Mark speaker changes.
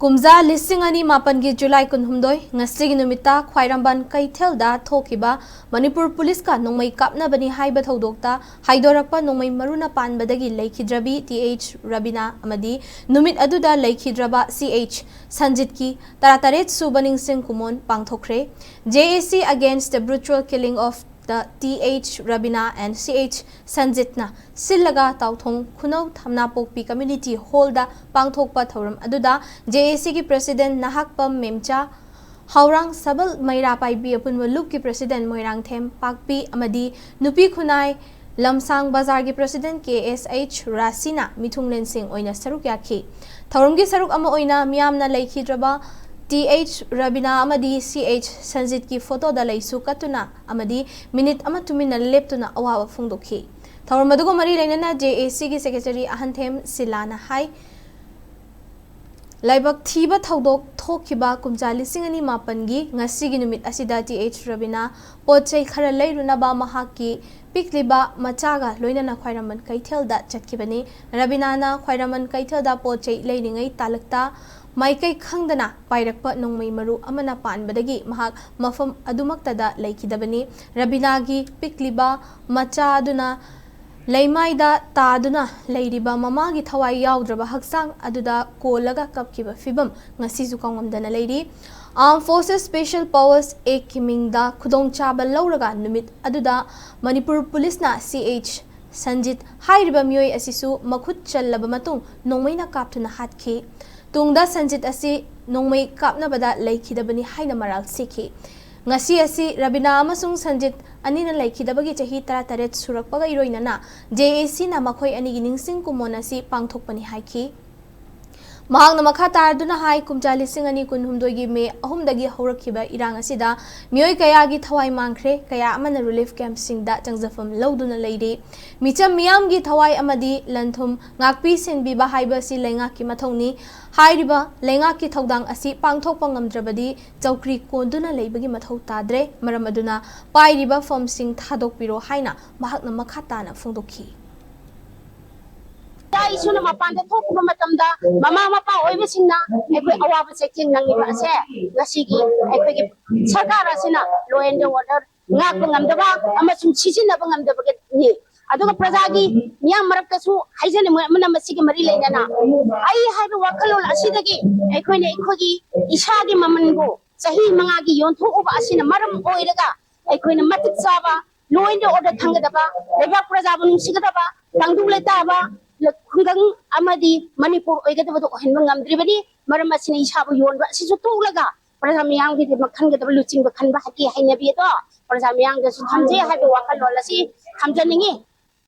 Speaker 1: Kumza listing ani mapan gi July kunhumdoi ngasigi numita khwairamban kaithelda thokiba Manipur police ka nongmai kapna bani haiba thodokta haidorakpa nongmai maruna panbadagi laikhidrabi th Rabina Amadi numit aduda laikhidraba ch Sanjit ki tarataret suba Ningshing Kummon Pangthokkhre JAC against the brutal killing of the th Rabina and ch Sanjitna sillaga tauthong khunau thamna pokpi community hall da pangthokpa thoram aduda JAC ki president nahakpam memcha haurang sabal maira paibi apunwa loop ki president moirang them pakpi amadi nupi khunai lamsang bazar ki president KSH Rasina mithung Ningshing oina saruk yakhi thoram ki saruk ama oina miyamna laikhidraba th Rabina Amadi ch Sanjit ki photo da laisu katuna amadi minute ama tumina leptuna awawa phungdokhi thawar madugo mari lainana JAC ki secretary ahanthem silana hai laibak thiba thodok thokhiba kumja lising ani mapan gi ngasi gi numit asida th Rabina pochai khara leiruna ba mahaki pikliba machaga loinana khwairaman kaithelda chatkibani Rabina na khwairaman kaithelda pochai leiningai talakta Maikai khangdana pairakpa nongmai maru amana panbadagi mahak mafam adumaktada laikidabani Rabina gi pikliba macha aduna leimaida taduna leiriba mamagi thawai yaudraba haksang aduda kolaga kapkiba fibam ngasisu kangomdana leiri Armed Forces Special Powers ekimingda khudongchaba lauraga numit aduda Manipur Police na ch Sanjit hairiba myoi asisu makhut challaba matung nongmaina kaptuna hatki Tungda Sanjit asi nongmai kapna bada laikhidabani haina maral sikhi ngasi asi Rabina amasung Sanjit anina laikhidabagi chahi 38 surakpaga iroinana JAC na makhoi ani gi Ningshing Kummon asi pangthokpani haiki mahang na makha tarduna hai kumja lising ani kunhumdoi gi me ahumdagi haurakhiba irang asida mioi kaya gi thawai mangkhre kaya amana relief camp singda changjafam loduna leiri micham miyam gi thawai amadi lanthum ngakpi senbi ba haiba si lenga ki mathongni hairiba lenga ki thodang asi pangthokpa ngamdrabadi chawkri konduna leibagi mathau tadre maram aduna pairiba form sing thadokpiro haina mahakna makha tana phungdokhi
Speaker 2: Isuna mapanda thokba matamda mama mapa oibasingna ekoi awaba seking nangiba ase ngasigi ekoi gi sarkar asina law and order ngakpa ngamdaba amasung sijinaba ngamdaba ni aduga prajagi miyam maraktasu haijane mana masigi mari leina ai haiba wakalol asidagi ekoi ne ekoi isagi mamango sahi mangagi yontho uba asina maram oiraga ekoi ne matik saba law and order thangadaba leba prajabu nungsigadaba tangdule taba Kungang Amadi Manipur oigadabado ohenbang ngamdribani maram asina isabu yonba asisu tulaga prasamiyang gi makhangadaba luchingba khanba haki hainabi to prasamiyang ga su thamje haiba wakalol asi thamjaningi